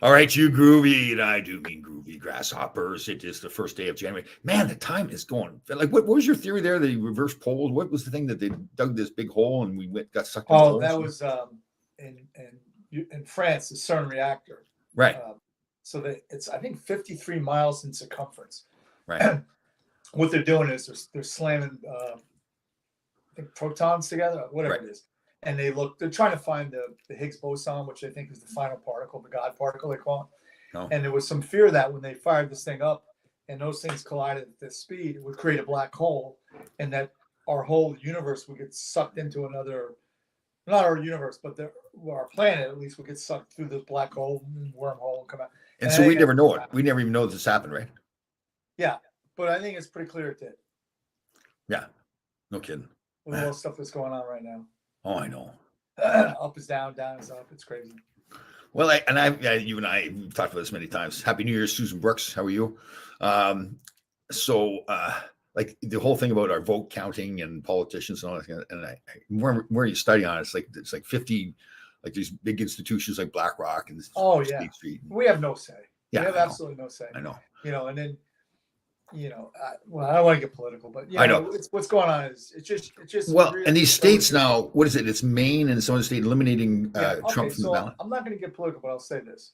All right, you groovy, and I do mean groovy grasshoppers. It is the first day of January. Man, the time is going. Like, what was your theory there? The reverse poles. What was the thing that they dug this big hole and we got sucked in the hole? Oh, that was in France, the CERN reactor. Right. So that it's, I think, 53 miles in circumference. Right. What they're doing is they're slamming I think protons together, whatever Right. it is, and they're trying to find the Higgs boson, which I think is the final particle, the God particle they call it. No. And there was some fear that when they fired this thing up and those things collided at this speed, it would create a black hole, and that our whole universe would get sucked into another, not our universe, but our planet at least would get sucked through this black hole, wormhole, and come out. And so we never know it. We never even know this happened, right? Yeah, but I think it's pretty clear it did. Yeah, no kidding. With all the stuff that's going on right now. Oh, I know. Up is down, down is up. It's crazy. Well, you and I we've talked about this many times. Happy New Year, Susan Brooks. How are you? Like the whole thing about our vote counting and politicians and all that, and where you study on it, it's like 50, like these big institutions like BlackRock and State Street. We have no say. Yeah, we have absolutely no say. I know. And then, I don't want to get political, but I know what's going on is it's just well, really, and these states now, what is it? It's Maine and some other state eliminating Trump from the ballot. I'm not going to get political, but I'll say this: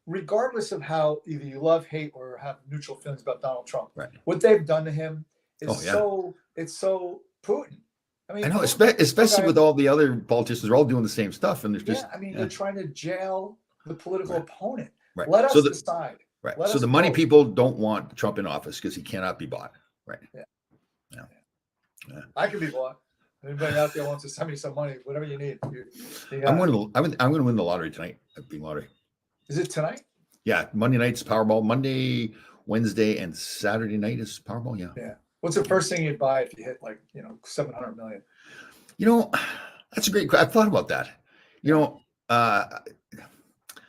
regardless of how either you love, hate, or have neutral feelings about Donald Trump, right. What they've done to him is it's so Putin. I mean, I know, especially with all the other politicians, they're all doing the same stuff, and there's just they're trying to jail the political opponent. Right. Let us decide. Right. So the money people don't want Trump in office because he cannot be bought. Right. Yeah. I can be bought. Anybody out there wants to send me some money, whatever you need. I'm going to win the lottery tonight. Big lottery. Is it tonight? Yeah. Monday night's Powerball. Monday, Wednesday, and Saturday night is Powerball. Yeah. Yeah. What's the first thing you'd buy if you hit 700 million? That's a great. I've thought about that.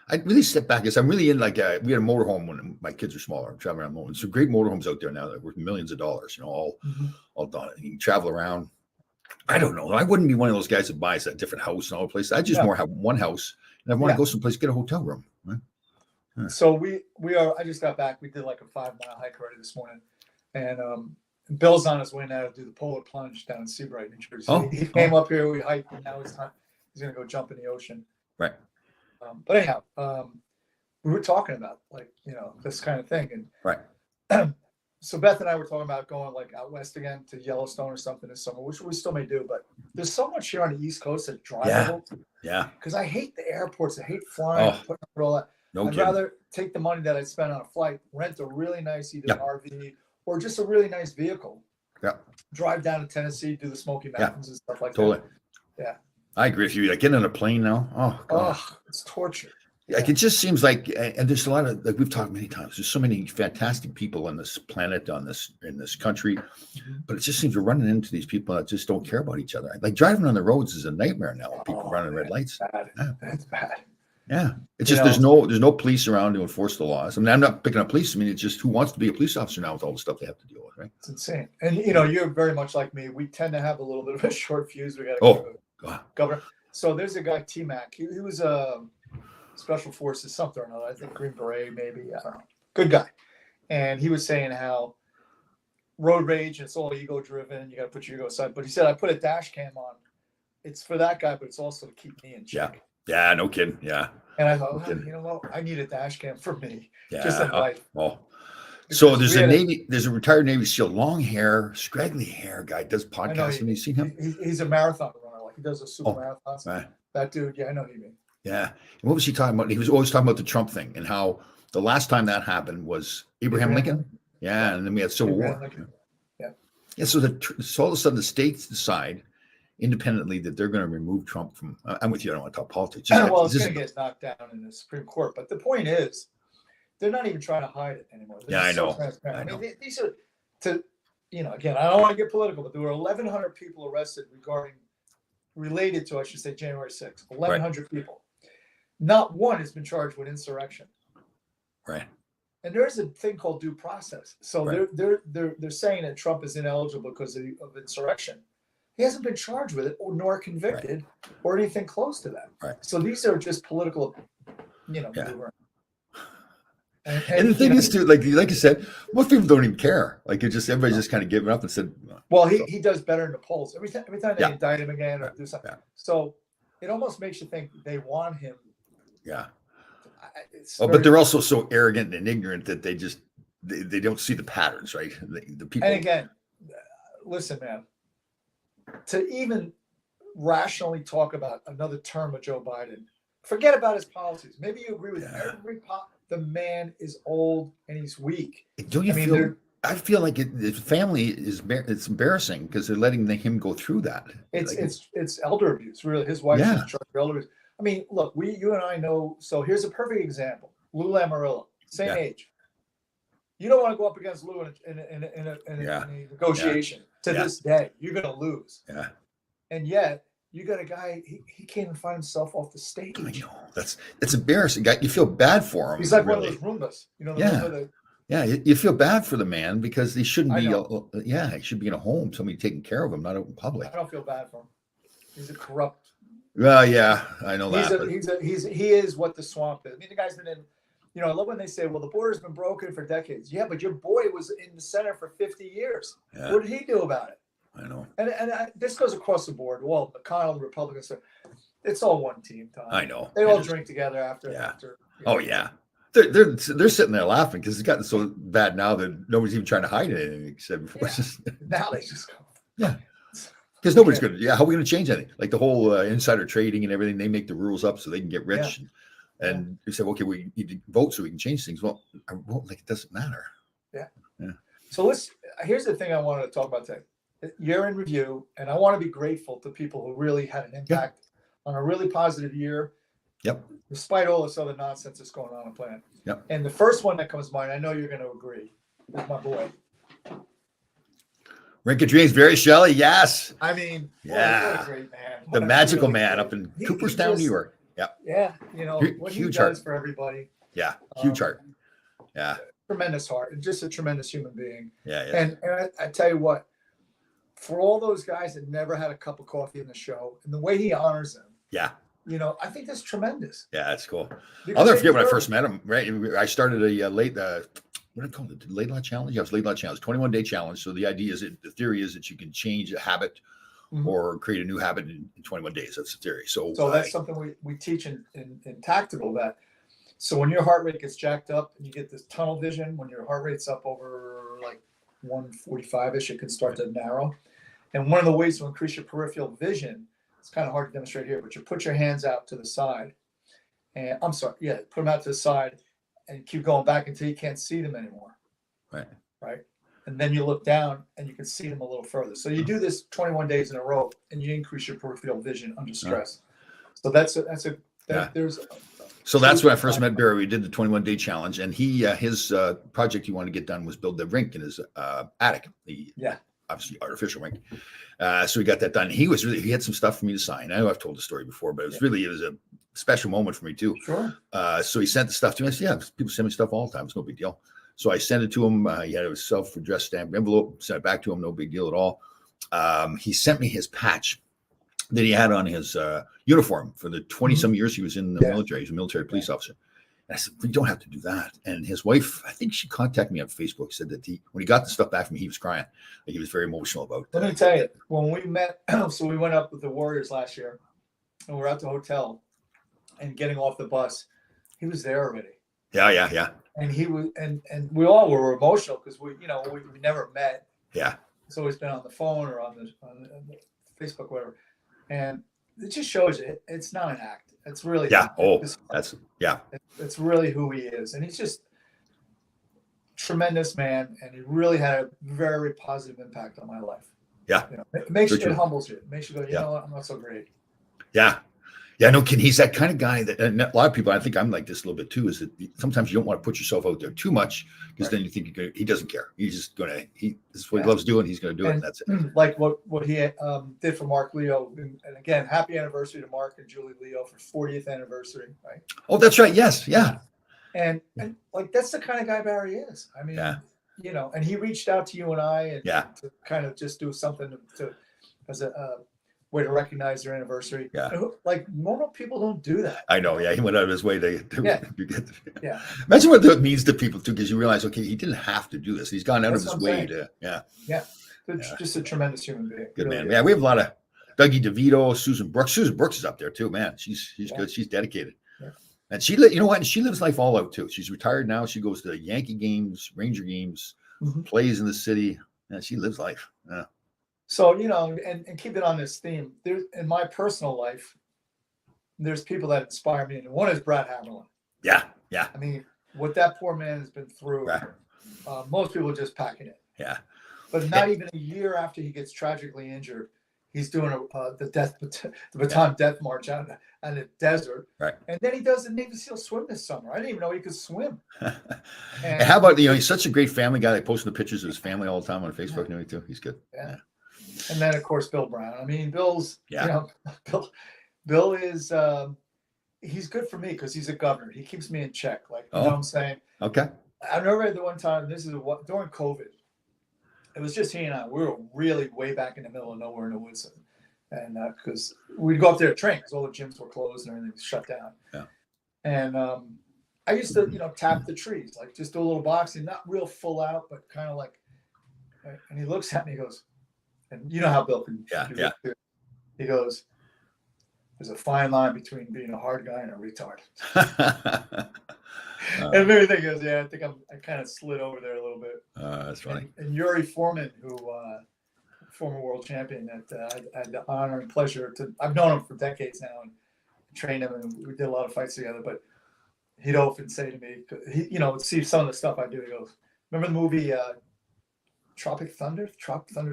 I really step back because I'm really in we had a motorhome when my kids were smaller. I'm traveling around motorhomes. So great motorhomes out there now that are worth millions of dollars, all done. You can travel around. I don't know. I wouldn't be one of those guys that buys a different house and all the places. I just more have one house and I want to go someplace, get a hotel room. Right? Yeah. So I just got back. We did like a 5-mile hike already this morning. And Bill's on his way now to do the polar plunge down in Seabright, New Jersey. He came up here, we hiked, and now he's going to go jump in the ocean. Right. But anyhow, we were talking about this kind of thing, and right. So Beth and I were talking about going out west again to Yellowstone or something this summer, which we still may do. But there's so much here on the East Coast that's drivable. Yeah. Because I hate the airports. I hate flying. Putting up with all that. I'd rather take the money that I spend on a flight, rent a really nice either RV or just a really nice vehicle. Yeah. Drive down to Tennessee, do the Smoky Mountains and stuff like that. Yeah. I agree with you. I get on a plane now. Oh, God. It's torture. Like it just seems like, and there's a lot of we've talked many times. There's so many fantastic people on this planet, in this country, but it just seems we're running into these people that just don't care about each other. Like driving on the roads is a nightmare now. People running red lights. That's bad. Yeah, it's just there's no police around to enforce the laws. I mean, I'm not picking up police. I mean, it's just who wants to be a police officer now with all the stuff they have to deal with, right? It's insane. And you're very much like me. We tend to have a little bit of a short fuse. We got to governor. So there's a guy, T-Mac. He was a special forces, something or another. I think Green Beret, maybe. I don't know. Good guy. And he was saying how road rage, it's all ego driven. You got to put your ego aside. But he said, I put a dash cam on. It's for that guy, but it's also to keep me in check. Yeah, no kidding. Yeah. And I thought, you know what? I need a dash cam for me. Yeah. Just in life. So there's a retired Navy SEAL, long hair, scraggly hair guy, does podcasts. Have you seen him? He's a marathon runner. He does a super marathons. Right. That dude, I know what you mean. Yeah. And what was he talking about? He was always talking about the Trump thing and how the last time that happened was Abraham Lincoln. Yeah. And then we had Civil War. Yeah. So all of a sudden the states decide independently that they're going to remove Trump from. I'm with you. I don't want to talk politics. It's going to get knocked down in the Supreme Court. But the point is, they're not even trying to hide it anymore. I know. I mean, these are again, I don't want to get political, but there were 1,100 people arrested related to, I should say, January 6th. 1,100 people. Not one has been charged with insurrection. Right. And there's a thing called due process. So they're saying that Trump is ineligible because of insurrection. He hasn't been charged with it nor convicted or anything close to that. Right. So these are just political, maneuvering. And the thing is, too, like you said, most people don't even care. Like everybody's just kind of giving up and said, well, he does better in the polls every time they Yeah. indict him again or do something. Yeah. So it almost makes you think they want him. Yeah. It's but they're also so arrogant and ignorant that they don't see the patterns, right? The people. And again, listen, man, to even rationally talk about another term of Joe Biden, forget about his policies. Maybe you agree with every the man is old and he's weak. Don't you feel? I feel like his family it's embarrassing because they're letting him go through that. It's elder abuse, really. His wife's in charge of elder abuse. I mean, look, you and I know. So here's a perfect example: Lou Lamoriello, same age. You don't want to go up against Lou in a negotiation. To this day, you're going to lose. Yeah. And yet, you got a guy. He can't even find himself off the stage. I know it's embarrassing. You feel bad for him. He's like one of those Roombas. You know. Yeah, you feel bad for the man because he shouldn't be. He should be in a home, somebody taking care of him, not out in public. I don't feel bad for him. He's a corrupt. Well, yeah, I know that. He is what the swamp is. I mean, the guy's been in. You know, I love when they say, "Well, the border's been broken for decades." Yeah, but your boy was in the center for 50 years. Yeah. What did he do about it? I know. And this goes across the board. Well, McConnell, the Republicans, it's all one team, Tom. I know. They all drink together after. Oh yeah. They're sitting there laughing because it's gotten so bad now that nobody's even trying to hide anything except now they just go. Yeah. Because nobody's going to. Yeah, how are we going to change anything? Like the whole insider trading and everything, they make the rules up so they can get rich. Yeah. And you say, okay, we need to vote so we can change things. Well, I vote like it doesn't matter. Yeah. So here's the thing I wanted to talk about today. Year in review, and I want to be grateful to people who really had an impact on a really positive year. Yep. Despite all this other nonsense that's going on in the planet. Yep. And the first one that comes to mind, I know you're going to agree, is my boy. Rink of Dreams, Barry Shelley, yes. I mean, what a great man. The magical man up in Cooperstown, New York. Yeah. Yeah. You know, what huge he does for everybody. Yeah. Huge heart. Yeah. Tremendous heart. And just a tremendous human being. Yeah. And I tell you what, for all those guys that never had a cup of coffee in the show and the way he honors them. Yeah. You know, I think that's tremendous. Yeah, that's cool. I'll never forget when I first met him. Right, I started a what did I call it? Late Lot Challenge. Yeah, it was Late Lot Challenge, 21-day challenge. So the idea is the theory is that you can change a habit or create a new habit in 21 days. That's the theory. So that's something we teach in Tactical. That so when your heart rate gets jacked up and you get this tunnel vision, when your heart rate's up over like 145ish, it can start to narrow. And one of the ways to increase your peripheral vision. It's kind of hard to demonstrate here, but you put your hands out to the side, and put them out to the side, and keep going back until you can't see them anymore. Right, and then you look down and you can see them a little further. So you do this 21 days in a row, and you increase your peripheral vision under stress. So that's So that's when I first met Barry. We did the 21-day challenge, and his project he wanted to get done was build the rink in his attic. Obviously artificial rink. So we got that done. He had some stuff for me to sign. I know I've told the story before, but it was a special moment for me too. Sure. So he sent the stuff to me. I said, people send me stuff all the time. It's no big deal. So I sent it to him. He had a self-addressed stamped envelope, sent it back to him. No big deal at all. He sent me his patch that he had on his uniform for the 20 some years he was in the military. He was a military police officer. And I said, we don't have to do that. And his wife, I think she contacted me on Facebook, said that when he got the stuff back from me, he was crying. Like he was very emotional about that. Let me tell you, when we met, so we went up with the Warriors last year, and we're at the hotel and getting off the bus. He was there already. Yeah. And he was, and we all were emotional because we never met. Yeah. It's always been on the phone or on the Facebook, whatever. And it just shows you it's not an act. It's really it's really who he is, and he's just tremendous man, and he really had a very positive impact on my life. Yeah, it humbles you. It makes you go, you know what, I'm not so great. Yeah, no, he's that kind of guy that, and a lot of people, I think I'm like this a little bit too, is that sometimes you don't want to put yourself out there too much because then you think he doesn't care. He's just this is what he loves doing. He's going to do it. And that's it. Like what he did for Mark Leo. And again, happy anniversary to Mark and Julie Leo for 40th anniversary. Right. Oh, that's right. Yes. Yeah. And like, that's the kind of guy Barry is. I mean, and he reached out to you and I to kind of just do something to as a, way to recognize their anniversary. Yeah. Like normal people don't do that. I know. Yeah. He went out of his way to Yeah. get. Yeah. Imagine what that means to people too, because you realize, okay, he didn't have to do this. He's gone out That's of his what I'm way saying. to. Yeah. Yeah. Yeah. Just a tremendous human being. Good Really man. is. Yeah. We have a lot of Dougie DeVito, Susan Brooks. Susan Brooks is up there too, man. She's good. She's dedicated. Yeah. And you know what? And she lives life all out too. She's retired now. She goes to Yankee games, Ranger games, plays in the city. Yeah, she lives life. Yeah. So, you know, and keep it on this theme. There's in my personal life, there's people that inspire me, and one is Brad Hammerlin. Yeah. Yeah. I mean, what that poor man has been through, Right. Most people are just packing it. Yeah. But not even a year after he gets tragically injured, he's doing the Baton Death March out in the desert. Right. And then he does the Navy SEAL swim this summer. I didn't even know he could swim. And how about, he's such a great family guy. They posting the pictures of his family all the time on Facebook and everything too. He's good. Yeah. And then, of course, Bill Brown. I mean, Bill's, Yeah. Bill is, he's good for me because he's a governor. He keeps me in check. Like, you know what I'm saying? Okay. I remember the one time, during COVID, it was just he and I. We were really way back in the middle of nowhere in the woods. And because we'd go up there to train because all the gyms were closed and everything was shut down. Yeah. And I used to, tap the trees, like just do a little boxing, not real full out, but kind of like, and he looks at me, he goes, and you know how Bill can do that too. He goes, there's a fine line between being a hard guy and a retard. And maybe think goes, I think I kind of slid over there a little bit. That's funny. And Yuri Foreman, who former world champion, that I had the honor and pleasure I've known him for decades now and trained him, and we did a lot of fights together. But he'd often say to me, see some of the stuff I do. He goes, "Remember the movie Tropic Thunder?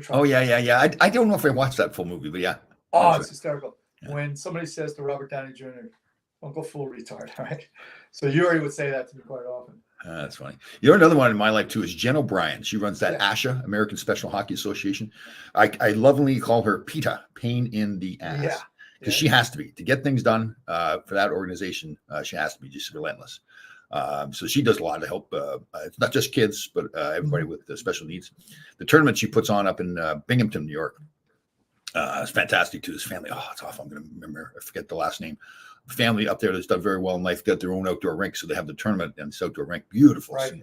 Oh yeah. I don't know if I watched that full movie, but yeah. Oh, it's hysterical. Yeah. When somebody says to Robert Downey Jr., "Don't go full retard," all right? So Yuri would say that to me quite often. That's funny. Another one in my life too is Jen O'Brien. She runs that ASHA, American Special Hockey Association. I lovingly call her PETA, pain in the ass. Yeah. Because she has to get things done for that organization. She has to be just relentless. So she does a lot to help. It's not just kids, but everybody with special needs. The tournament she puts on up in Binghamton, New York. It's fantastic too. This family. Oh, it's awful. I'm going to remember. I forget the last name. Family up there that's done very well in life, got their own outdoor rink, so they have the tournament and this outdoor rink. Beautiful. Right.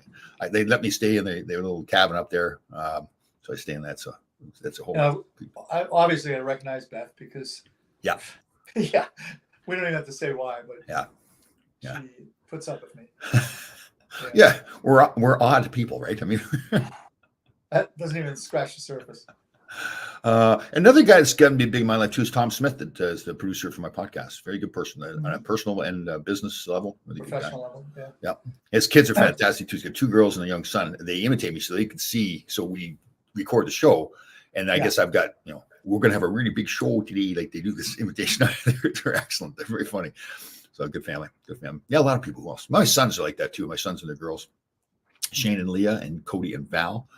They let me stay in their little cabin up there, so I stay in that. So that's a whole. I obviously I recognize Beth because we don't even have to say why, but she puts up with me. Yeah, we're odd people, right? I mean, that doesn't even scratch the surface. Another guy that's gotten to be big in my life too is Tom Smith, that is the producer for my podcast. Very good person on a personal and business level. Really professional level. Yeah. His kids are fantastic too. He's got 2 girls and a young son. They imitate me so they can see. So we record the show, and I guess I've got we're going to have a really big show today. Like they do this imitation. They're excellent. They're very funny. So good family. Yeah, a lot of people who else. My sons are like that too. My sons and their girls, Shane and Leah and Cody and Val.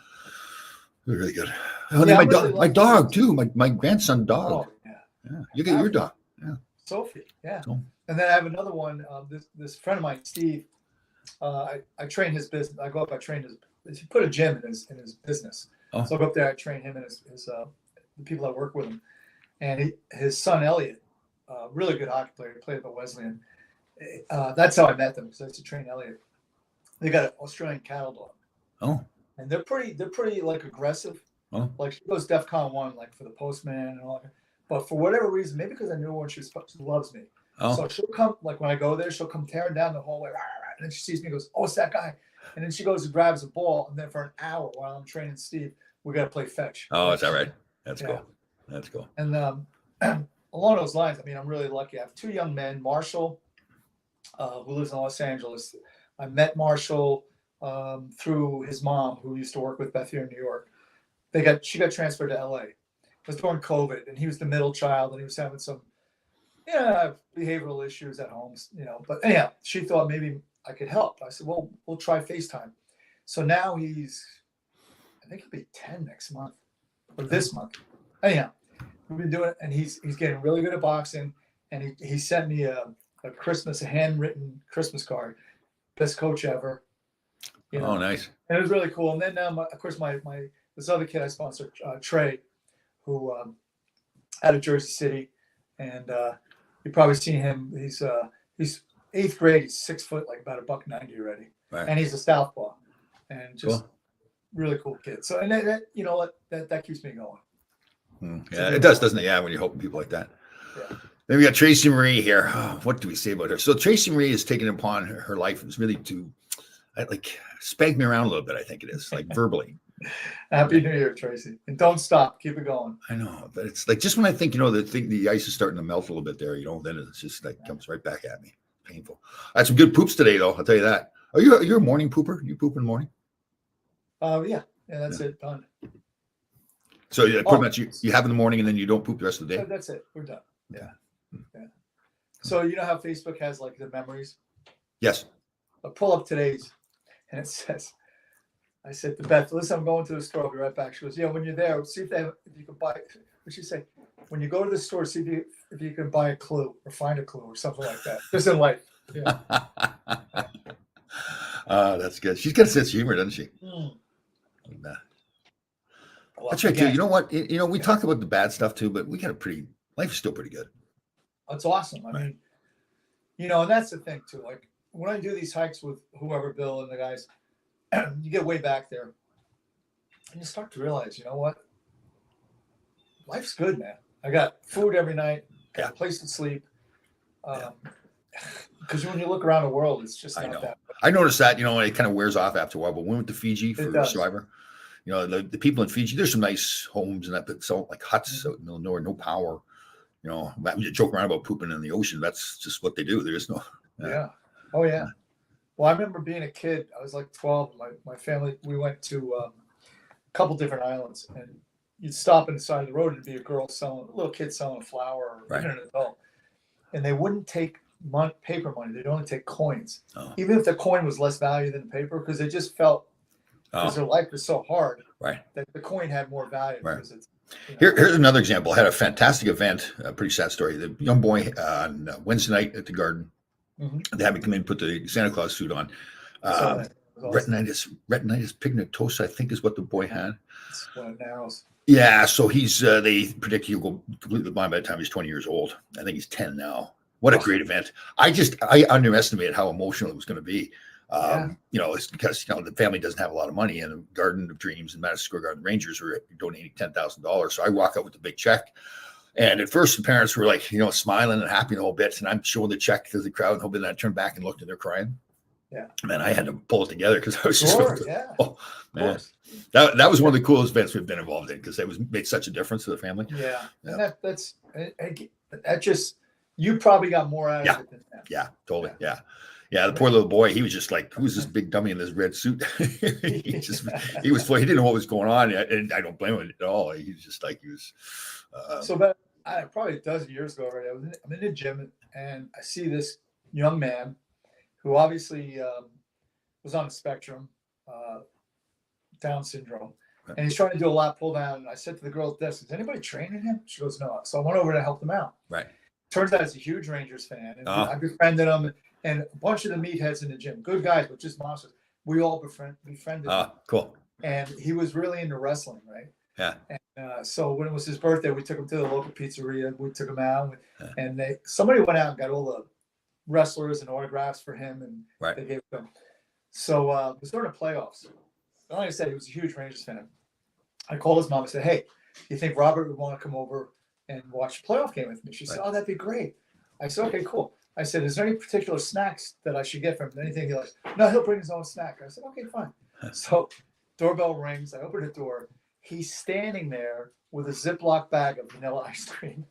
They're really good. Oh, then my dog too. My grandson dog. Oh, yeah. You get your dog. Yeah. Sophie. Yeah. So. And then I have another one. This friend of mine, Steve. I train his business. I go up. I train his. He put a gym in his business. Oh. So I go up there. I train him and his the people that work with him. And his son Elliot, really good hockey player. He played at the Wesleyan. That's how I met them, because I used to train Elliot. They got an Australian cattle dog. Oh. And they're pretty like aggressive. Oh. Like she goes DEFCON 1, like for the postman and all that. But for whatever reason, maybe because I knew when she loves me. Oh. So she'll come, like when I go there, she'll come tearing down the hallway. And then she sees me and goes, "Oh, it's that guy." And then she goes and grabs a ball. And then for an hour while I'm training Steve, we got to play fetch. Oh, is that right? That's cool. That's cool. And along those lines, I mean, I'm really lucky. I have 2 young men, Marshall, who lives in Los Angeles. I met Marshall through his mom, who used to work with Beth here in New York. She got transferred to LA. It was during COVID, and he was the middle child, and he was having some behavioral issues at home, But anyhow, she thought maybe I could help. I said, well, we'll try FaceTime. So now I think he'll be 10 next month or this month. Anyhow, we've been doing it, and he's getting really good at boxing. And he sent me a handwritten Christmas card, best coach ever. Oh, nice. And it was really cool. And then, of course, this other kid I sponsored, Trey, who out of Jersey City, and you've probably seen him. He's 8th grade. He's 6 foot, like about $190 already, Right. and he's a southpaw, and just Cool. really cool kid. So, and that you know what, that keeps me going. Yeah, it does, doesn't it? Yeah, when you're helping people like that. Yeah. Then we got Tracy Marie here. Oh, what do we say about her? So Tracy Marie has taken upon her life. It's really to like spank me around a little bit. I think it is like verbally. Happy New Year, Tracy, and don't stop. Keep it going. I know, but it's like just when I think, the ice is starting to melt a little bit there, then it's just like comes right back at me. Painful. I had some good poops today, though. I'll tell you that. Are you a morning pooper? You poop in the morning? Yeah, that's it. Done. So pretty much you have in the morning and then you don't poop the rest of the day. That's it. We're done. Yeah. So you know how Facebook has like the memories? Yes. I pull up today's, and it says, I said to Beth, listen, I'm going to the store. I'll be right back. She goes, yeah, when you're there, see if you can buy, what'd she say? When you go to the store, see if you can buy a clue or find a clue or something like that. Just in life. Yeah. That's good. She's got a sense of humor, doesn't she? That's right, too. You know what? We talked about the bad stuff too, but we got life is still pretty good. It's awesome. I mean, and that's the thing too. Like when I do these hikes with whoever, Bill and the guys, you get way back there and you start to realize, you know what? Life's good, man. I got food every night, got a place to sleep. Because when you look around the world, it's just not that. I noticed that, it kind of wears off after a while, but we went to Fiji for Survivor. The people in Fiji, there's some nice homes and that, but so like huts out in the middle of nowhere, no power. You joke around about pooping in the ocean. That's just what they do. There's no. Yeah. Oh, yeah. Well, I remember being a kid. I was like 12. My family, we went to a couple different islands, and you'd stop on the side of the road and be a little kid selling a flower, or even an adult, and they wouldn't take paper money. They'd only take coins, even if the coin was less value than the paper, because they just felt because their life was so hard, that the coin had more value. Because it's, Here's another example. I had a fantastic event, a pretty sad story. The young boy on Wednesday night at the Garden, they had me come in and put the Santa Claus suit on. Retinitis pigmentosa, I think, is what the boy had. It's one of narrows. Yeah, so they predict he'll go completely blind by the time he's 20 years old. I think he's 10 now. What a great event. I underestimated how emotional it was going to be. It's because, the family doesn't have a lot of money, and the Garden of Dreams and Madison Square Garden Rangers were donating $10,000. So I walk out with the big check. And at first the parents were like, smiling and happy the whole bit. And I'm showing the check to the crowd and hoping that I turned back and looked and they're crying. Yeah. Man, I had to pull it together because I was just oh man. That was one of the coolest events we've been involved in, because it made such a difference to the family. Yeah. And that just, you probably got more out of it than that. Yeah, totally. Yeah. Yeah, the poor little boy, he was just like, who's this big dummy in this red suit? he didn't know what was going on. And I don't blame him at all. He was just like, so about probably a dozen years ago already, I'm in the gym and I see this young man who obviously was on the spectrum, Down syndrome. And he's trying to do a lat pull down. And I said to the girl at the desk, is anybody training him? She goes, no. So I went over to help him out. Right. Turns out he's a huge Rangers fan. And I befriended him. And a bunch of the meatheads in the gym, good guys, but just monsters. We all befriended him. Cool. And he was really into wrestling, right? Yeah. And so when it was his birthday, we took him to the local pizzeria. We took him out, and somebody went out and got all the wrestlers and autographs for him, and they gave them. So it was during the playoffs. Like I said, he was a huge Rangers fan. I called his mom and said, "Hey, do you think Robert would want to come over and watch a playoff game with me?" She said, "Oh, that'd be great." I said, "Okay, cool." I said, is there any particular snacks that I should get from him? Anything he likes? No, he'll bring his own snack. I said, okay, fine. So doorbell rings. I open the door. He's standing there with a Ziploc bag of vanilla ice cream.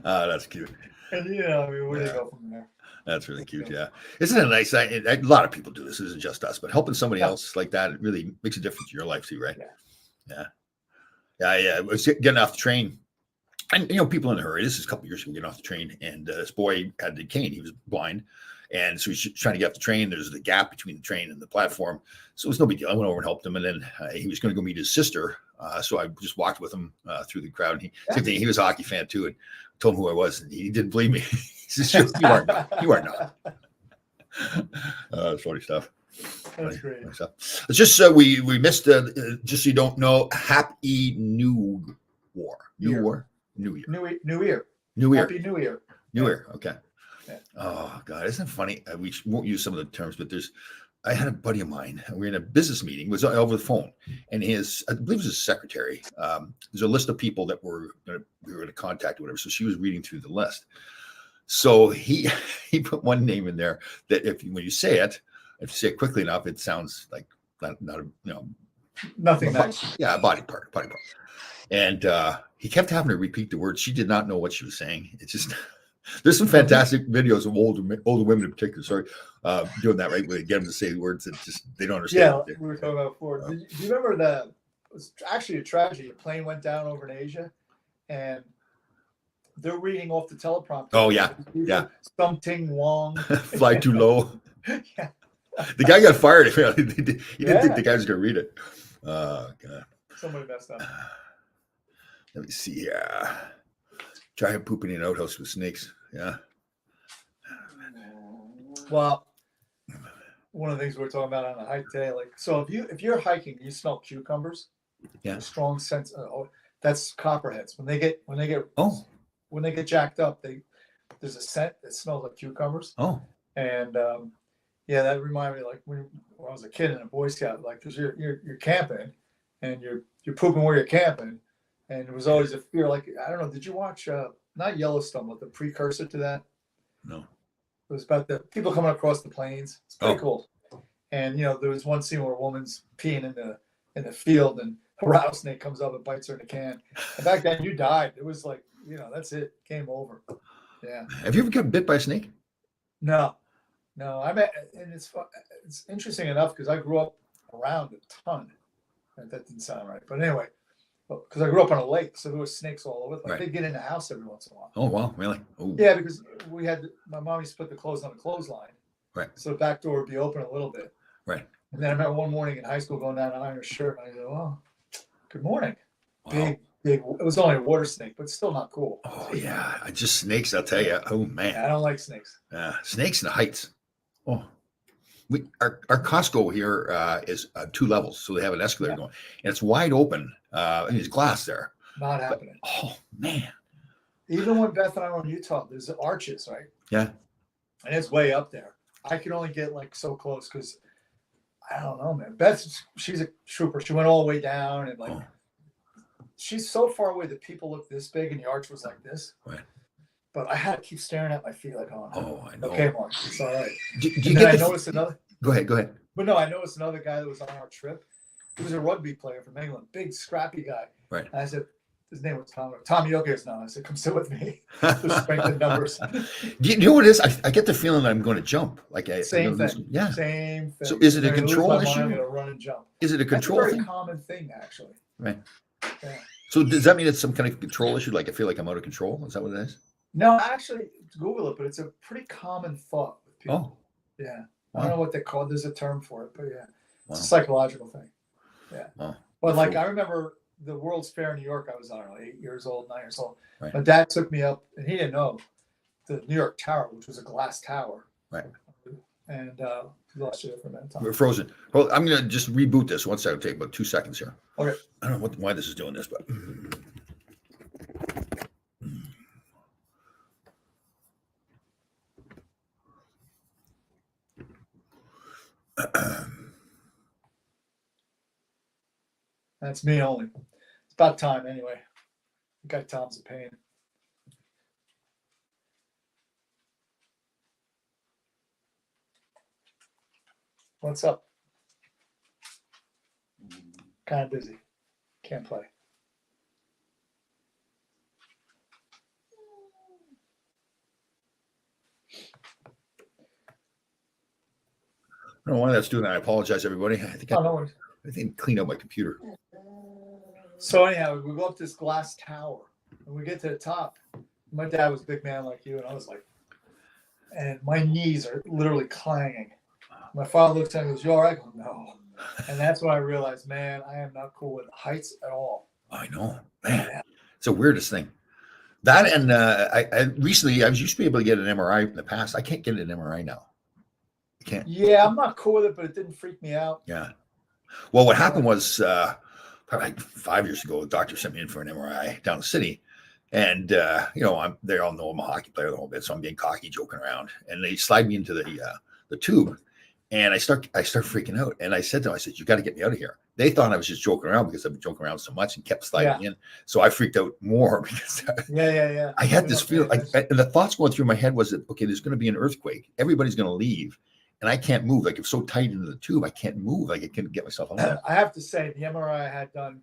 That's cute. And, where do you go from there? That's really cute, yeah. Isn't it nice? A lot of people do this. This isn't just us, but helping somebody else like that, it really makes a difference in your life too, right? Yeah. I was getting off the train. And, people in a hurry. This is a couple of years ago, getting off the train, and this boy had the cane. He was blind. And so he's trying to get off the train. There's the gap between the train and the platform. So it was no big deal. I went over and helped him. And then he was going to go meet his sister. So I just walked with him through the crowd. And he was a hockey fan too, and told him who I was. And he didn't believe me. He says, you are not. Funny stuff. That's great. It's just we missed, just so you don't know, Happy New War. Year. New War. New Year. New Year. New Year. Happy New Year. New Yeah. Year. Okay. Yeah. Oh God, isn't it funny? We won't use some of the terms, but I had a buddy of mine. We were in a business meeting. It was over the phone, and I believe it was his secretary. There's a list of people that we were going to contact or whatever. So she was reading through the list. So he put one name in there that when you say it, if you say it quickly enough, it sounds like not a nothing nice. Yeah, a body part. And he kept having to repeat the words. She did not know what she was saying. It's just there's some fantastic videos of older women in particular. Sorry, doing that right where they get them to say words that just they don't understand. Yeah, we were talking about before. Do you remember it was actually a tragedy. A plane went down over in Asia, and they're reading off the teleprompter. Oh yeah. Something Wong. Fly too low. Yeah. The guy got fired. He didn't think the guy was going to read it. God. Somebody messed up. Let me see. Yeah. Try pooping in an outhouse with snakes. Yeah. Well, one of the things we were talking about on a hike day, like, so if you're hiking, and you smell cucumbers. Yeah. A strong sense. That's copperheads. When they get jacked up, there's a scent that smells like cucumbers. Oh. And yeah, that reminded me like when I was a kid in a Boy Scout, like because you're camping and you're pooping where you're camping, and it was always a fear. Like I don't know, did you watch not Yellowstone, but the precursor to that? No. It was about the people coming across the plains. It's pretty cool. And there was one scene where a woman's peeing in the field, and a rattlesnake comes up and bites her in the can. And back then, you died. It was like that's it, game over. Yeah. Have you ever gotten bit by a snake? No. And it's interesting enough because I grew up around a ton. That didn't sound right, but anyway, because I grew up on a lake, so there were snakes all over. Like they get in the house every once in a while. Oh wow, really? Ooh. Yeah, because my mom used to put the clothes on the clothesline, right? So the back door would be open a little bit, right? And then I remember one morning in high school going down and iron a shirt, and I said, "Oh, good morning." Wow. Big. It was only a water snake, but still not cool. Oh yeah, just snakes. I'll tell you. Oh man, I don't like snakes. Snakes in the heights. Oh, our Costco here is 2 levels, so they have an escalator going, and it's wide open. And there's glass there. Not happening. But, oh man! Even when Beth and I were in Utah, there's arches, right? Yeah. And it's way up there. I can only get like so close because I don't know, man. Beth, she's a trooper. She went all the way down, and like she's so far away that people look this big, and the arch was like this. Right. But I had to keep staring at my feet, like, I know. Okay, Mark, it's all right. Do you get I noticed another. Go ahead. But no, I noticed another guy that was on our trip. He was a rugby player from England, big scrappy guy. Right. And I said, his name was Tom. Tom Yoko's now. I said, come sit with me. The strength in numbers. Do you know what it is? I get the feeling that I'm going to jump. Same thing. Yeah. Same thing. So is it a control issue? I'm going to run and jump. Is it a control That's a thing? very common thing, actually. Right. Yeah. So does that mean it's some kind of control issue? Like I feel like I'm out of control? Is that what it is? No, actually, Google it, but it's a pretty common thought with people. Oh. Yeah. I don't know what they call it. There's a term for it, but yeah. It's Wow. a psychological thing. Yeah. Wow. But like I remember the World's Fair in New York, I was, I don't know, 8 years old, 9 years old. Right. My dad took me up, and he didn't know the New York Tower, which was a glass tower. Right. And we lost you there for a minute. Tom. We're frozen. Well, I'm going to just reboot this. One second. It'll take about 2 seconds here. Okay. I don't know why this is doing this, but. That's me only. It's about time anyway. Guy Tom's a pain. What's up? Kind of busy. Can't play. I don't know why that's doing that. I apologize, everybody. I think Oh, no worries. I think clean out my computer. So anyhow, we go up this glass tower, and we get to the top. My dad was a big man like you, and I was like, and my knees are literally clanging. My father looks at me and goes, "You all right?" I go, "No." And that's when I realized, man, I am not cool with heights at all. I know, man. It's the weirdest thing. That and I recently I used to be able to get an MRI in the past. I can't get an MRI now. I can't. Yeah, I'm not cool with it, but it didn't freak me out. Yeah. Well, what happened was probably like 5 years ago, the doctor sent me in for an MRI down the city. And, they all know I'm a hockey player the whole bit. So I'm being cocky, joking around. And they slide me into the tube. And I start freaking out. And I said to them, I said, you got to get me out of here. They thought I was just joking around because I've been joking around so much and kept sliding in. So I freaked out more because I had this feeling. And the thoughts going through my head was that, okay, there's going to be an earthquake. Everybody's going to leave. And I can't move. Like, it's so tight into the tube, I can't move. Like, I can't get myself out. I have to say, the MRI I had done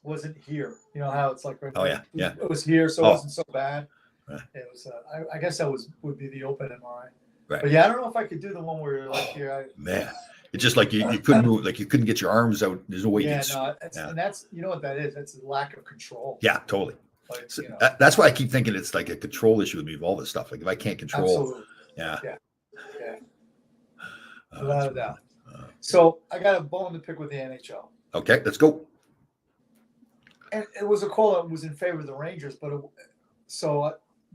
wasn't here. You know how it's like right yeah. It was here, so it wasn't so bad. It was. I guess that would be the open MRI. Right. But yeah, I don't know if I could do the one where you're like here. Man, it's just like you couldn't move. Like, you couldn't get your arms out. There's no way. And that's you know what that is. That's a lack of control. Yeah, totally. Like, so that's why I keep thinking it's like a control issue with me with all this stuff. Like, if I can't control, absolutely. Yeah. Without a doubt. So I got a bone to pick with the NHL. Okay, let's go. And it was a call that was in favor of the Rangers, but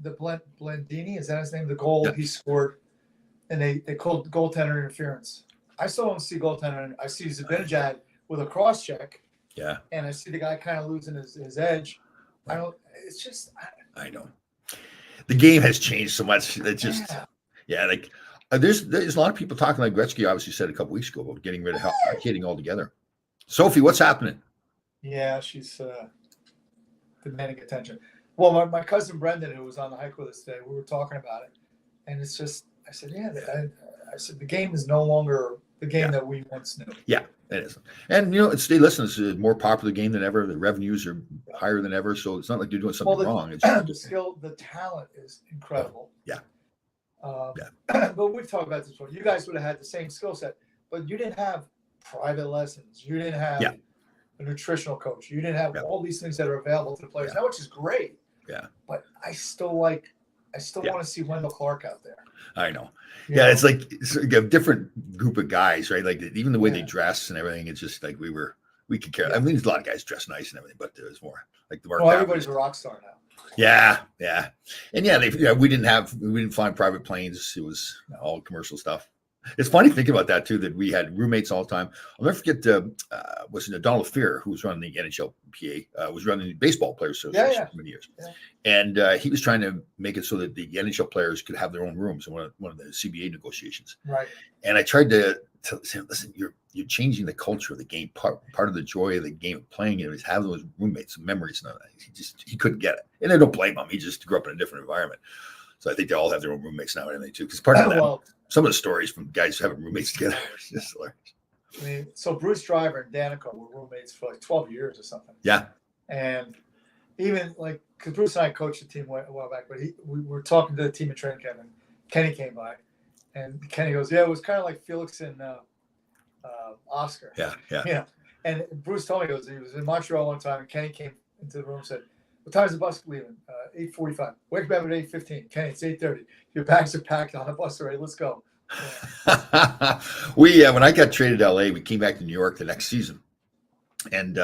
the Blandini, is that his name? The goal he scored, and they called goaltender interference. I still don't see goaltender. I see Zibanejad with a cross check. Yeah. And I see the guy kind of losing his edge. I don't. It's just. I know. The game has changed so much. It's just. Yeah, like there's a lot of people talking, like Gretzky obviously said a couple weeks ago, about getting rid of skating altogether. Sophie, what's happening? Yeah, she's demanding attention. Well, my cousin Brendan, who was on the hike with us today, we were talking about it, and it's just, I said, I said the game is no longer the game that we once knew. Yeah, it is. And it's a more popular game than ever. The revenues are higher than ever, so it's not like you're doing something wrong. It's the skill, the talent is incredible. But we've talked about this before. You guys would have had the same skill set, but you didn't have private lessons. You didn't have a nutritional coach. You didn't have all these things that are available to the players now, which is great. Yeah. But I still want to see Wendell Clark out there. I know. It's like a different group of guys, right? Like, even the way they dress and everything, it's just like we could care. I mean, there's a lot of guys dressed nice and everything, but there's more like the Mark. Well, everybody's a rock star now. Yeah. And we didn't fly private planes. It was all commercial stuff. It's funny thinking about that too, that we had roommates all the time. I'll never forget was Donald Fear, who was running the NHLPA, was running the baseball players association for many years. Yeah. And he was trying to make it so that the NHL players could have their own rooms in one of the CBA negotiations. Right. And I tried to say, listen, you're changing the culture of the game. Part of the joy of the game of playing it is having those roommates and memories. And he couldn't get it. And I don't blame him. He just grew up in a different environment. So I think they all have their own roommates now and everything too. Because part of that, some of the stories from guys having roommates together is just hilarious. I mean, so Bruce Driver and Danica were roommates for like 12 years or something. Yeah. And even like, because Bruce and I coached the team a while back, but we were talking to the team at training camp, and Kenny came by, and Kenny goes, "Yeah, it was kind of like Felix and Oscar." Yeah. And Bruce told me, he was in Montreal one time, and Kenny came into the room and said, "What time is the bus leaving?" 8:45. Wake up at 8:15. Kenny, it's 8:30. Your bags are packed on the bus already. Let's go. Yeah. When I got traded to LA, we came back to New York the next season, and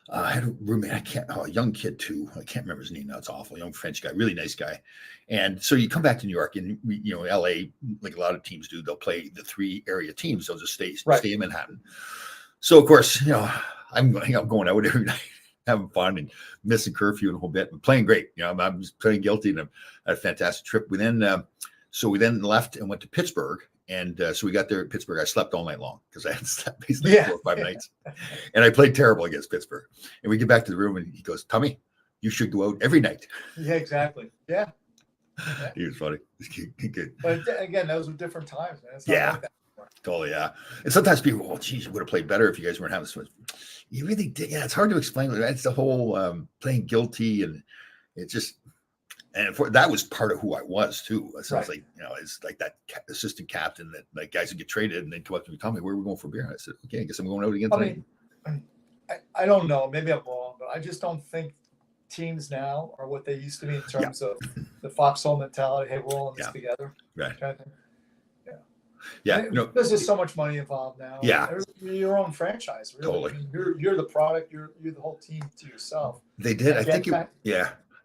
I had a roommate. A young kid too. I can't remember his name now. It's awful. Young French guy, really nice guy. And so you come back to New York, and LA, like a lot of teams do, they'll play the 3 area teams. They'll just stay in Manhattan. So of course, I'm going out every night, having fun and missing curfew and a whole bit, but playing great. I'm just playing guilty, and I had a fantastic trip. We then left and went to Pittsburgh. And so we got there at Pittsburgh. I slept all night long because I had slept basically 4 or 5 nights. And I played terrible against Pittsburgh. And we get back to the room, and he goes, "Tommy, you should go out every night." Yeah, exactly. Yeah. He was funny. Good. But again, those were different times, man. It's not like that anymore. Totally, yeah. And sometimes people, "Oh, geez, you would have played better if you guys weren't having this much." You really did. Yeah, it's hard to explain. It's the whole playing guilty, and it just. And that was part of who I was too. It sounds like, it's like that assistant captain that like guys would get traded and they'd come up to me, "Tell me, where are we going for beer?" And I said, "Okay, I guess I'm going out again tonight." I don't know. Maybe I'm wrong, but I just don't think teams now are what they used to be in terms of the foxhole mentality. Hey, we're all in this together. Right. Kind of thing. Yeah. There's just so much money involved now. Yeah. You're your own franchise, really. Totally. I mean, you're the product. You're the whole team to yourself. They did. I think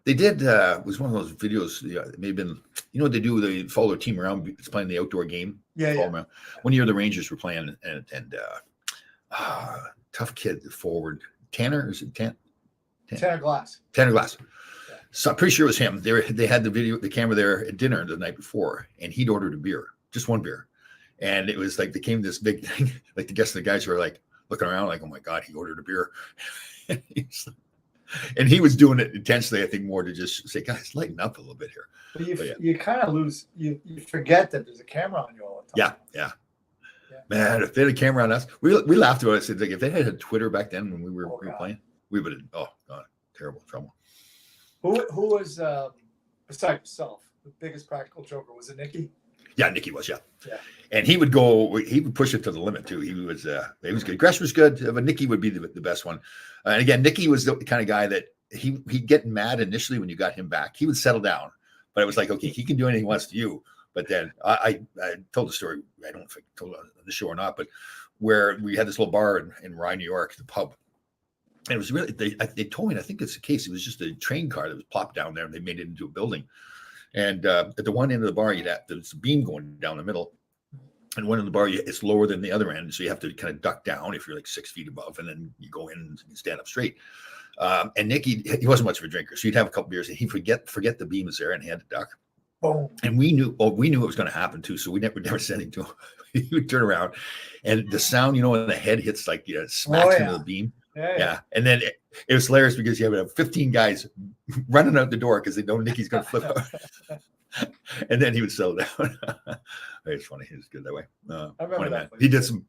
they did. It was one of those videos. It may have been. What they do? They follow their team around. It's playing the outdoor game. Yeah. One year the Rangers were playing, and tough kid, the forward Tanner, is it Tanner Glass. Tanner Glass. Yeah. So I'm pretty sure it was him. They had the camera there at dinner the night before, and he'd ordered a beer, just one beer. And it was like, became this big thing. Like the guests and the guys were like looking around like, oh my God, he ordered a beer. And he was doing it intensely, I think, more to just say, guys, lighten up a little bit here. But you kind of lose, you forget that there's a camera on you all the time. Yeah. Man, if they had a camera on us, we laughed about it. Said, like, if they had a Twitter back then when we were playing, we would have, oh God, terrible trouble. Who was, besides yourself, the biggest practical joker? Was it Nicky? Yeah, Nicky was, yeah. And he would push it to the limit too. He was good. Gresh was good, but Nicky would be the best one. And again, Nicky was the kind of guy that he'd get mad initially when you got him back. He would settle down, but it was like, okay, he can do anything he wants to you. But then I told the story, I don't know if I told it on the show or not, but where we had this little bar in Rye, New York, the pub. And it was really, they told me, and I think it's the case, it was just a train car that was plopped down there and they made it into a building. And at the one end of the bar, there's a beam going down the middle. And one end of the bar, it's lower than the other end. So you have to kind of duck down if you're like 6 feet above, and then you go in and stand up straight. And Nicky, he wasn't much of a drinker. So he'd have a couple beers and he'd forget the beam was there and he had to duck. Oh. And we knew it was going to happen too. So we never said anything to him. He would turn around and the sound, when the head hits like, smacks into the beam. Yeah. And then it was hilarious because you have 15 guys running out the door because they know Nicky's going to flip out. And then he would settle down. It's funny. He was good that way. I remember that. He did some.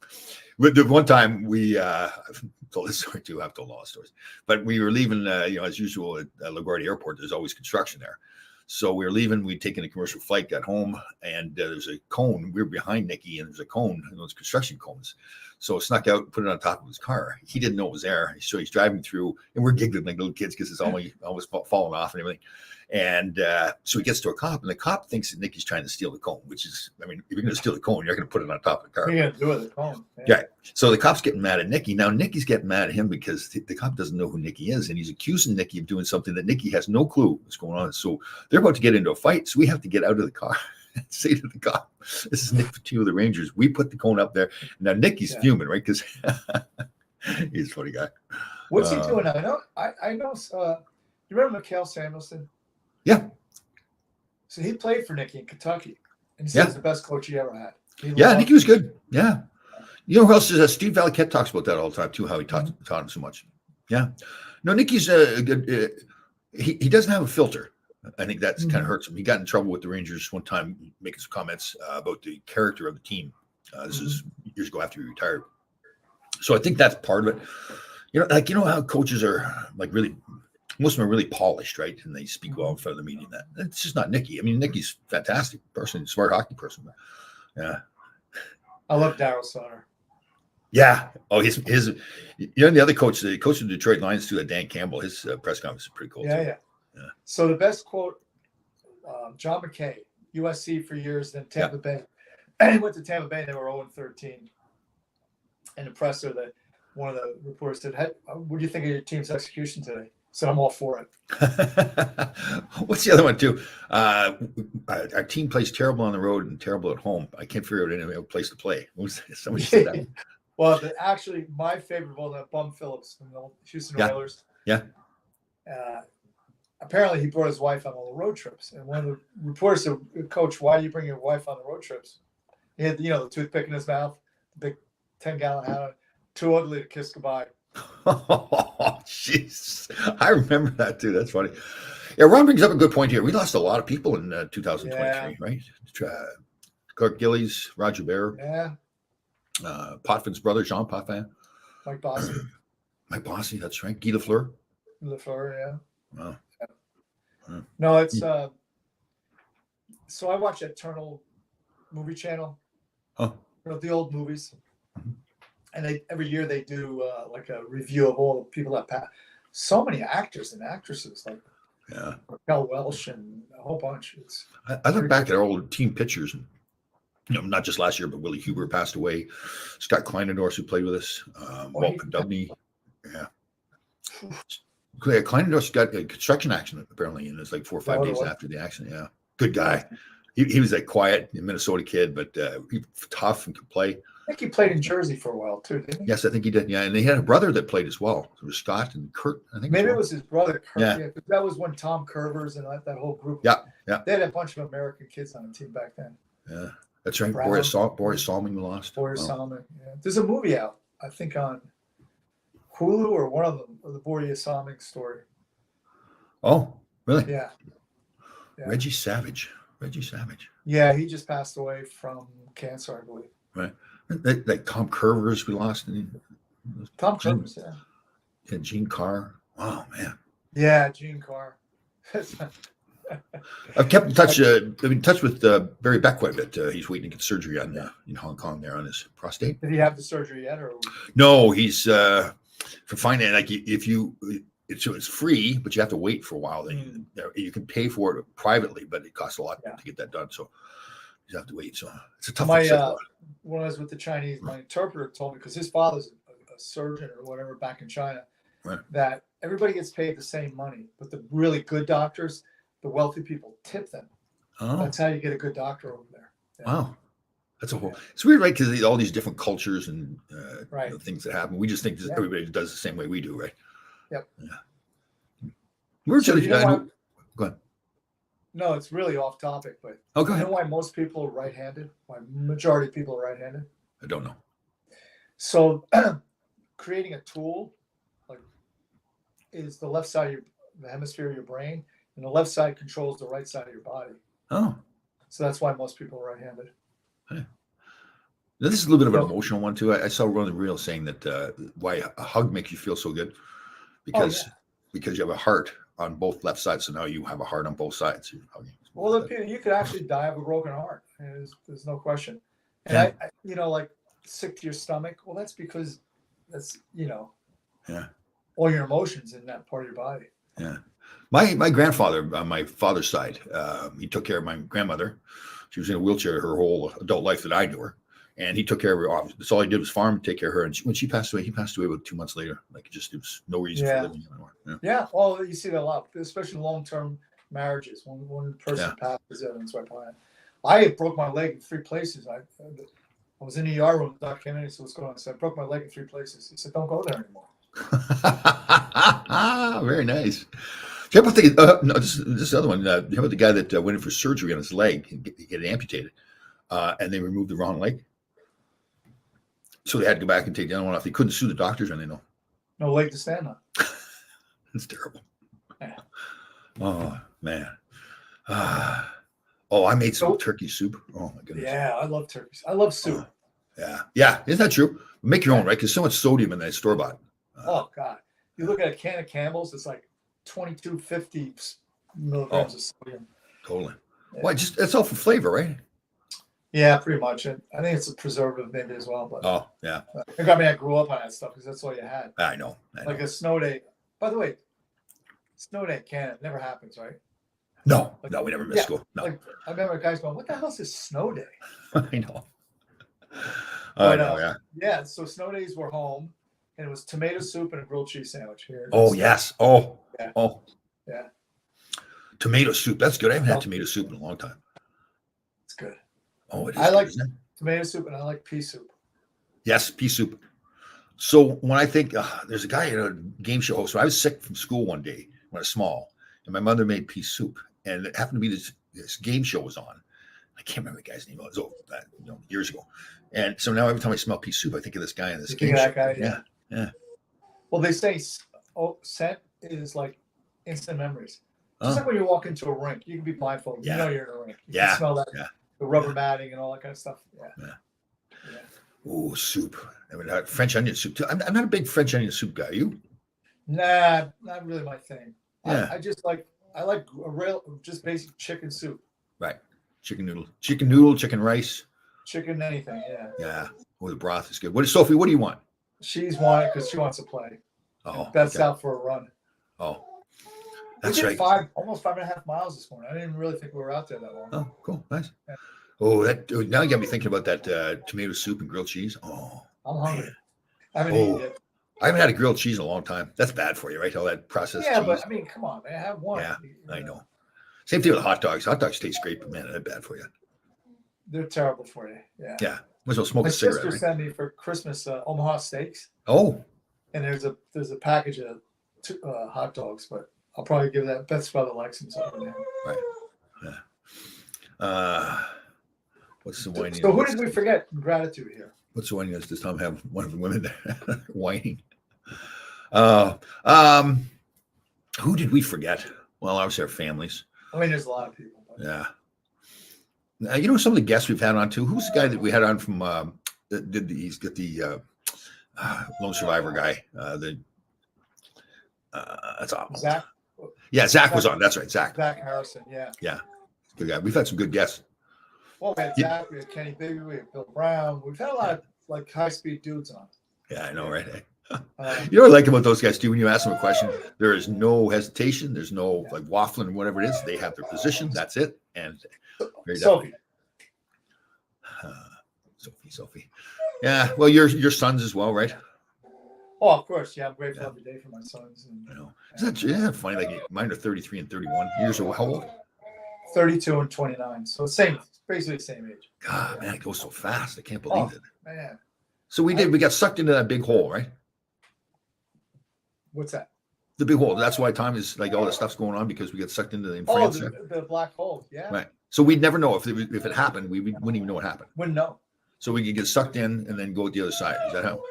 The one time I've told this story too. I've told a lot of stories, but we were leaving. As usual at LaGuardia Airport, there's always construction there. So we were leaving. We'd taken a commercial flight, got home, and there's a cone. We were behind Nicky, and there's a cone, those construction cones. So I snuck out, put it on top of his car. He didn't know it was there. So he's driving through, and we're giggling like little kids because it's always falling off and everything. And so he gets to a cop, and the cop thinks that Nicky's trying to steal the cone, which is, if you're going to steal the cone, you're going to put it on top of the car. You're going to do it with the cone. Yeah. So the cop's getting mad at Nicky. Now Nicky's getting mad at him because the cop doesn't know who Nicky is, and he's accusing Nicky of doing something that Nicky has no clue what's going on. So they're about to get into a fight. So we have to get out of the car and say to the cop, "This is Nick Petito of the Rangers. We put the cone up there." Now Nicky's fuming, right? Because he's a funny guy. What's he doing now? I know. You remember Mikhail Samuelson? Yeah. So he played for Nicky in Kentucky, and he said he's the best coach he ever had. Nicky was good. Yeah. You know who else is? Steve Valiquette talks about that all the time too. How he taught him so much. Yeah. No, Nicky's a good. He doesn't have a filter. I think that's kind of hurts him. He got in trouble with the Rangers one time, making some comments about the character of the team. This is years ago after he retired. So I think that's part of it. You know how coaches are like really. Most of them are really polished, right? And they speak well in front of the media. That's just not Nicky. Nicky's a fantastic person, smart hockey person. Yeah. I love Daryl Sutter. Yeah. Oh, his the other coach, the coach of the Detroit Lions too, Dan Campbell, his press conference is pretty cool. Yeah. So the best quote, John McKay, USC for years, then Tampa Bay. And he went to Tampa Bay and they were 0-13. And the presser, one of the reporters said, "What do you think of your team's execution today?" So I'm all for it. What's the other one too? Our team plays terrible on the road and terrible at home. I can't figure out any place to play. Somebody said that. Well, actually, my favorite was Bum Phillips from the Houston Oilers. Yeah. Apparently, he brought his wife on all the road trips, and one of the reporters said, "Coach, why do you bring your wife on the road trips?" He had, the toothpick in his mouth, the big 10-gallon hat, too ugly to kiss goodbye. Oh, jeez. I remember that too. That's funny. Yeah, Ron brings up a good point here. We lost a lot of people in 2023, right? Clark Gillies, Roger Bear, Potvin's brother, Jean Potvin. Mike Bossy. Mike Bossy, that's right. Guy Lafleur. Lafleur, yeah. Wow. Yeah. No, it's so I watch that Eternal movie channel. Oh. The old movies. And every year they do like a review of all the people that passed. So many actors and actresses, like Raquel Welch and a whole bunch. I look back at our old team pictures, and not just last year, but Willie Huber passed away. Scott Kleinendorf, who played with us, Walt Podubny. Yeah. Kleinendorf's got a construction accident apparently, and it's like 4 or 5 days after the accident. Yeah, good guy. He was that quiet Minnesota kid, but he was tough and could play. think he played in Jersey for a while too, didn't he? Yes, I think he did. Yeah, and he had a brother that played as well. It was Scott and Kurt. I think Maybe as it well. was his brother. Kurt, Yeah. yeah, 'cause that was when Tom Curvers and that whole group. Yeah, yeah, They had a bunch of American kids on the team back then. yeah. That's right. Brown. Boris Salming lost. Boris Wow. Salmon. Yeah. There's a movie out, I think, on Hulu or one of them, the Boris Salmon story. Oh, really? Yeah. Yeah. Reggie Savage. Yeah, he just passed away from cancer, I believe. Right. Like Tom Curvers, we lost. Tom Curvers, yeah. And Gene Carr. Wow, man. Yeah, Gene Carr. I've kept in touch. I'm in touch with Barry Beck quite a bit. He's waiting to get surgery on in Hong Kong there on his prostate. Did he have the surgery yet, or? No, he's for finding like if you it's free, but you have to wait for a while. Then you can pay for it privately, but it costs a lot to get that done. So you have to wait. So it's a tough. When I was with the Chinese, my interpreter told me, because his father's a surgeon or whatever back in China, right, that everybody gets paid the same money, but the really good doctors, the wealthy people, tip them. Oh, that's how you get a good doctor over there. Yeah. Wow. That's a whole. It's weird, right? Because all these different cultures and things that happen. We just think everybody does the same way we do, right? Yep. Yeah. We're so go ahead. No, it's really off topic, but go ahead. You know why most people are right-handed? Why majority of people are right-handed? I don't know. So, creating a tool is the left side of the hemisphere of your brain, and the left side controls the right side of your body. Oh. So that's why most people are right-handed. Hey. This is a little bit of an emotional one too. I saw one of the reels saying that why a hug makes you feel so good because you have a heart on both left sides. So now you have a heart on both sides. Well, you could actually die of a broken heart. There's no question. And I like sick to your stomach. Well, that's because that's all your emotions in that part of your body. Yeah. My grandfather on my father's side, he took care of my grandmother. She was in a wheelchair her whole adult life that I knew her. And he took care of her. That's all he did was farm, take care of her. And when she passed away, he passed away about 2 months later. Like it was no reason for living anymore. Yeah. Well, you see that a lot, especially long-term marriages. When one person passes, everyone's right behind. I broke my leg in 3 places. I was in the ER room. The doc came in and said, "What's going on?" I said, "I broke my leg in 3 places." He said, "Don't go there anymore." Very nice. How about this other one? How about the guy that went in for surgery on his leg and get it amputated, and they removed the wrong leg? So they had to go back and take the other one off. They couldn't sue the doctors, and they know. No leg to stand on. That's terrible. Yeah. Oh man. I made some turkey soup. Oh my goodness. Yeah, I love turkeys. I love soup. Yeah. Isn't that true? Make your own, right? Because so much sodium in that store bought. Oh God! You look at a can of Campbell's; it's like 2250 milligrams of sodium. Totally. Yeah. Well, that's all for flavor, right? Yeah, pretty much. And I think it's a preservative maybe as well. But I grew up on that stuff because that's all you had. I know. Like a snow day. By the way, snow day it never happens, right? No, we never miss school. No. Like, I remember guys going, "What the hell is this snow day?" I know. I know. Yeah. Yeah. So snow days were home, and it was tomato soup and a grilled cheese sandwich here. Oh yes. Oh. Yeah. Oh. Yeah. Tomato soup. That's good. I haven't had tomato soup in a long time. It's good. Oh, it is. I like tomato soup and I like pea soup. Yes, pea soup. So when I think there's a guy in a game show host, so I was sick from school one day when I was small, and my mother made pea soup, and it happened to be this game show was on. I can't remember the guy's name. It was years ago, and so now every time I smell pea soup, I think of this guy in this game show. Guy, yeah. Well, they say scent is like instant memories. Just like when you walk into a rink, you can be blindfolded. You know you're in a rink. You can smell that. Yeah. The rubber matting and all that kind of stuff. Yeah. Oh, soup. I mean, French onion soup too. I'm not a big French onion soup guy. Are you? Nah, not really my thing. Yeah. I like just basic chicken soup. Right. Chicken noodle, chicken rice. Chicken anything, yeah. Yeah. Oh, the broth is good. Sophie, what do you want? She's wanting because she wants to play. Oh. That's out for a run. Oh. That's right. Almost 5.5 miles this morning. I didn't really think we were out there that long. Oh, cool. Nice. Yeah. Oh, now you got me thinking about that tomato soup and grilled cheese. Oh, I'm hungry. I haven't eaten yet. I haven't had a grilled cheese in a long time. That's bad for you, right? All that processed cheese. Yeah, but I mean, come on, man. Have one. Yeah, I know. Same thing with hot dogs. Hot dogs taste great, but man, they're bad for you. They're terrible for you. Yeah. Yeah. Was no smoke My a cigarette, sister right? sent me for Christmas Omaha steaks, Oh, and there's a package of hot dogs, but I'll probably give that. That's brother likes them, so right. Yeah. What's the whining? So who did we forget in gratitude here? What's the whining? Does Tom have one of the women there whining? Who did we forget? Well, obviously our families. I mean, there's a lot of people. But. Yeah. Some of the guests we've had on too. Who's the guy that we had on from? He's got the lone survivor guy. That's awful. Zach. Yeah, Zach was on. That's right, Zach. Zach Harrison. Yeah. Yeah, good guy. We've had some good guests. Well, we had Zach. We had Kenny Bigby. We had Bill Brown. We've had a lot of like high speed dudes on. Yeah, I know, right? You know what I like about those guys too? When you ask them a question, there is no hesitation. There's no like waffling and whatever it is. They have their position. That's it. And Sophie. Sophie. Yeah. Well, your sons as well, right? Oh, of course. Yeah, I'm grateful every day for my sons. And, I know. Isn't that funny? Like mine are 33 and 31 years old. How old? 32 and 29. So basically the same age. God, man, it goes so fast. I can't believe it. Man. So we got sucked into that big hole, right? What's that? The big hole. That's why time is like all this stuff's going on because we get sucked into the France. The black hole. Yeah. Right. So we'd never know if it happened. We wouldn't even know what happened. Wouldn't know. So we could get sucked in and then go at the other side. Is that how?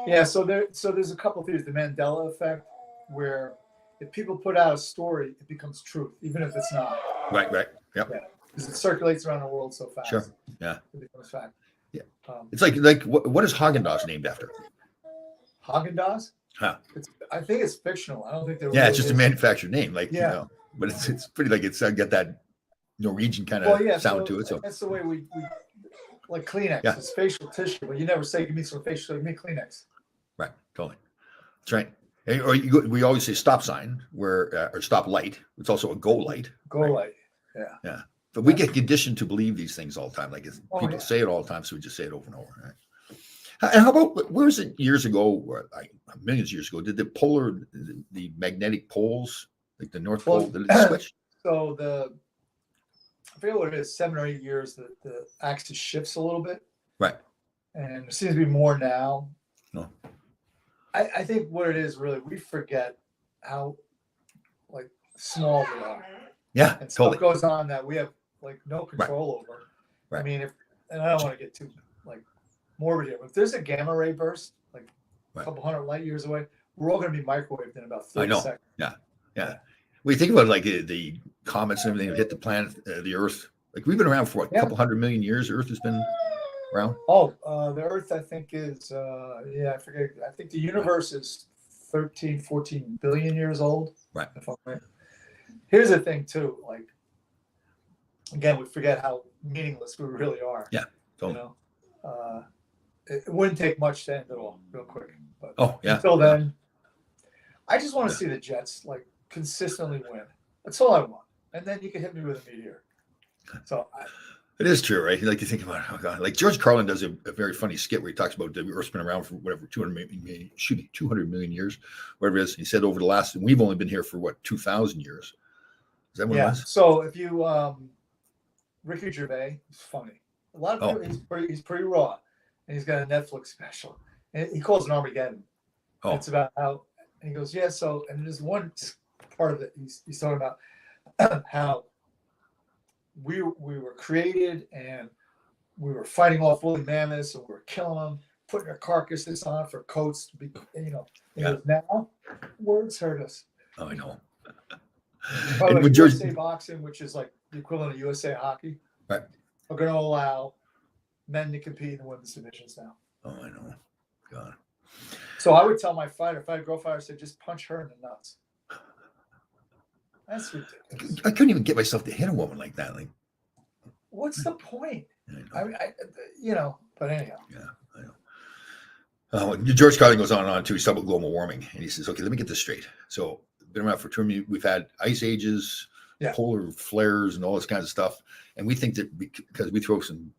Yeah. So there's a couple of theories. The Mandela effect, where if people put out a story, it becomes truth, even if it's not. Right. Yep. Yeah. Because it circulates around the world so fast. Sure. Yeah. It becomes fact. Yeah. It's like what is Haagen-Dazs named after? Haagen-Dazs? Huh. I think it's fictional. I don't think they're. Yeah, it's just a manufactured name, but it's pretty like it's got that Norwegian kind of sound to it. So that's the way we like Kleenex. Yeah. It's facial tissue, but you never say give me some facial. Give me Kleenex. Right, totally. That's right. Or we always say stop sign, or stop light. It's also a go light. Go light. Yeah. Yeah. But we get conditioned to believe these things all the time. Like people say it all the time, so we just say it over and over. Right? And how about where was it years ago, or millions of years ago? Did the magnetic poles, like the North Pole, did it switch? So I forget what it is, 7 or 8 years, the axis shifts a little bit. Right. And there seems to be more now. No. I think what it is really, we forget how like small we are. Yeah, and totally. stuff goes on that we have like no control over. Right. I mean, and I don't want to get too like morbid here, but if there's a gamma ray burst, like a couple hundred light years away, we're all going to be microwaved in about 30 seconds. Yeah. We think about like the comets and everything that hit the planet, the Earth. Like we've been around for a couple 100 million years. Earth has been around. Oh, the Earth, I think is, I forget. I think the universe is 13, 14 billion years old. Right. If I'm right. Here's the thing too, like, again, we forget how meaningless we really are. Yeah, totally. It wouldn't take much to end it all real quick. But until then, I just want to see the Jets like consistently win. That's all I want. And then you can hit me with a meteor. So it is true, right? Like you think about, oh God, like George Carlin does a very funny skit where he talks about the Earth's been around for whatever 200 million years, whatever it is. He said over the last, and we've only been here for 2,000 years. Is that what it was? So if you Ricky Gervais is funny. A lot of people, he's pretty raw, and he's got a Netflix special, and he calls it Armageddon. Oh. It's about how, and he goes, so, and there's one part of it he's talking about how we were created and we were fighting off woolly mammoths and we were killing them, putting their carcasses on for coats to be, now words hurt us. Oh, I know. By the way, USA Boxing, which is like the equivalent of USA Hockey, right, are going to allow men to compete in the women's divisions now. Oh, I know. God. So I would tell my fighter, if I had a girl fighter, I said, just punch her in the nuts. That's ridiculous. I couldn't even get myself to hit a woman like that. Like, what's the point? I mean, but anyhow. Yeah, I know. George Carlin goes on and on too. He's talking about global warming, and he says, "Okay, let me get this straight. So, been around for 2 years. We've had ice ages, polar flares, and all this kinds of stuff. And we think that because we throw some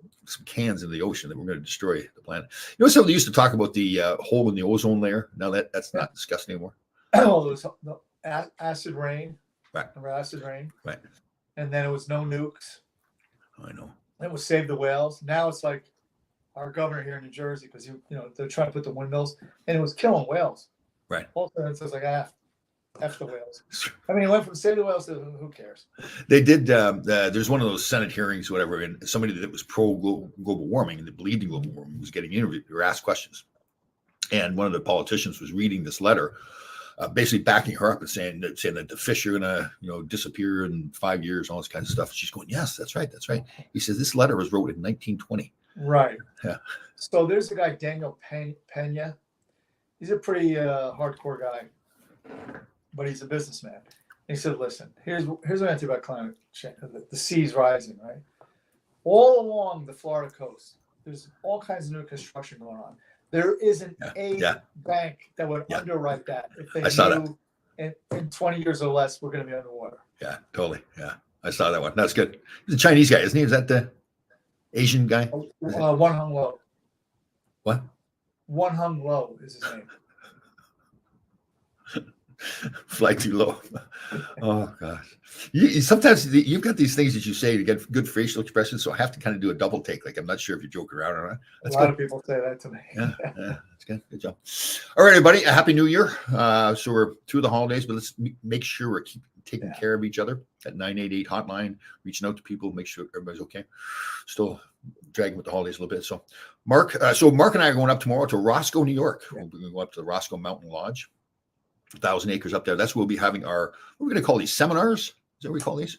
cans in the ocean, that we're going to destroy the planet. You know, so they used to talk about the hole in the ozone layer. Now that's not discussed anymore. Oh, there was the acid rain. Right. Remember acid rain? Right. And then it was no nukes. I know. It was save the whales. Now it's like our governor here in New Jersey, because they're trying to put the windmills, and it was killing whales. Right. Also, it says like F the whales. I mean, it went from save the whales to who cares? They did. There's one of those Senate hearings, whatever, and somebody that was pro global warming and that believed in global warming was getting interviewed or asked questions. And one of the politicians was reading this letter, basically backing her up and saying that the fish are gonna, disappear in 5 years, all this kind of stuff. And she's going, "Yes, that's right, that's right." He says this letter was wrote in 1920. Right. Yeah. So there's a guy, Daniel Pena. He's a pretty hardcore guy, but he's a businessman. And he said, "Listen, here's what I have to do about climate change. The sea's rising, right? All along the Florida coast, there's all kinds of new construction going on. There isn't a bank that would underwrite that if they knew in 20 years or less we're going to be underwater." Yeah, totally. Yeah, I saw that one. That's good. He's a Chinese guy, isn't he? Is that the Asian guy? One Hung Lo. What? One Hung Lo is his name. Fly too low. Oh gosh. Sometimes you've got these things that you say to get good facial expressions, so I have to kind of do a double take. Like I'm not sure if you're joking around or not. That's a lot of people say that to me. Yeah, that's good. Good job. All right, everybody. A happy New Year. So we're through the holidays, but let's make sure we're taking care of each other. At 988 hotline, reaching out to people, make sure everybody's okay. Still dragging with the holidays a little bit. So Mark and I are going up tomorrow to Roscoe, New York. We're going to go up to the Roscoe Mountain Lodge. 1,000 acres up there. That's where we'll be having what we're going to call these seminars. Is that what we call these?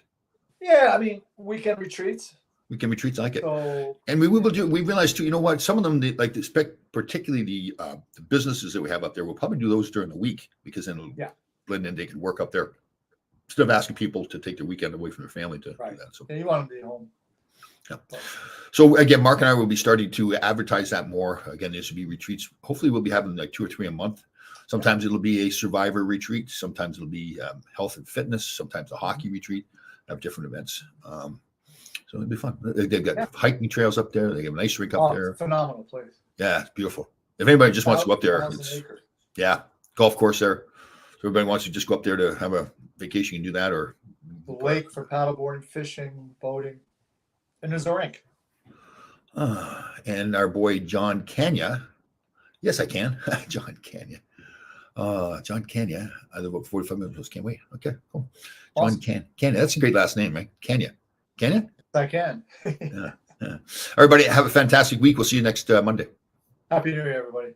Yeah, I mean, weekend retreats. Weekend retreats, I like it. So, and we realized too, you know what? Some of them, particularly the businesses that we have up there, we'll probably do those during the week because then it'll blend in. They can work up there instead of asking people to take their weekend away from their family to do that. So you want them to be home. Yeah. So again, Mark and I will be starting to advertise that more. Again, this will be retreats. Hopefully we'll be having like 2 or 3 a month. Sometimes it'll be a survivor retreat. Sometimes it'll be health and fitness. Sometimes a hockey retreat. Have different events. So it'll be fun. They've got hiking trails up there. They have an ice rink up there. Phenomenal place. Yeah, it's beautiful. If anybody just wants to go up there, golf course there. So everybody wants to just go up there to have a vacation, you can do that, or the lake for paddleboarding, fishing, boating, and there's a rink. And our boy John Kenya. Yes, I can. John Kenya. John Kenya. I live about 45 minutes. Can't wait. Okay, cool. John awesome. Kenya. That's a great last name, right? Kenya. I can. Yeah. Everybody have a fantastic week. We'll see you next Monday. Happy New Year, everybody.